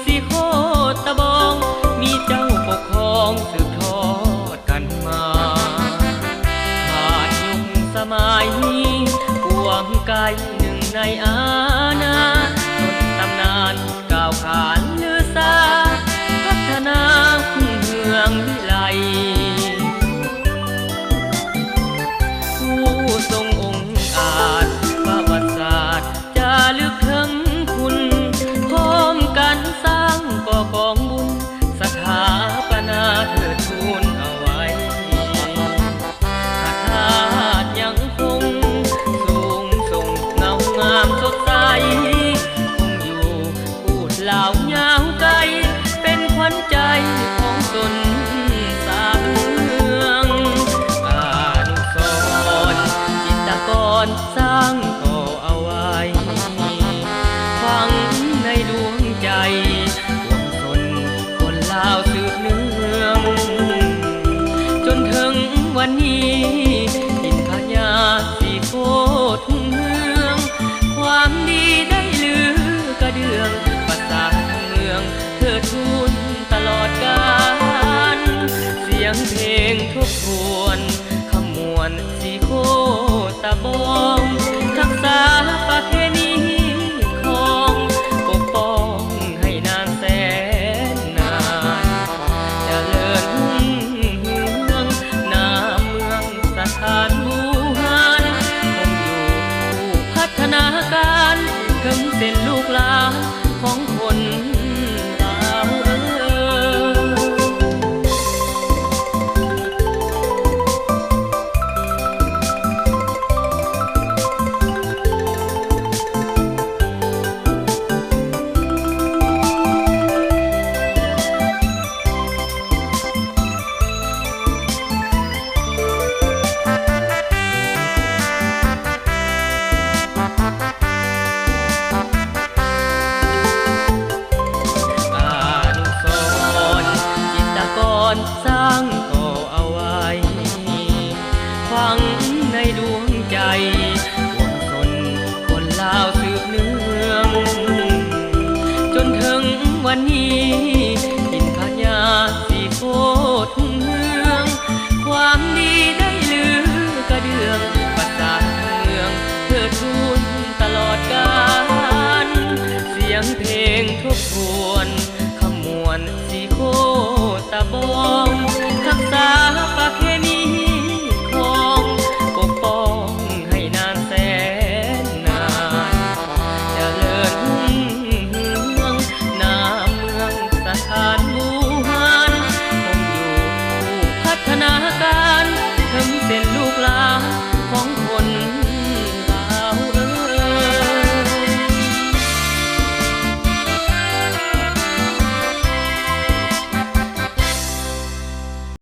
สีโคตะบองมีเจ้าปกครองสืบทอดกันมาขาดยุคสมัยกวางไกลหนึ่งในอาณาจนตำนานก้าวขานลือสาพัฒนาเมืองวิไลผู้ทรงองค์อาจประวัติศาสตร์จะลึกถึงคุณพร้อมกันสร้างก่อกองบุญสถาปนาเถิดทูลเอาไว้พระธาตุยังคงสูงส่งเงางามสดใสคงอยู่พูดเหล่ายาวไกลเป็นขวัญใจของตนสามเมืองอนุสรณ์จิตรกรสร้างต่อเอาไว้ฝังในดวงใจรวมชนคนลาวสืบเนื่องจนถึงวันนี้ดินพญาสีโคตรเมืองความดีได้ลือกระเดื่องประสาทเมืองเทิดทูนตลอดกาลเสียงเพลงทบทวนขมวดสีโคตะบอง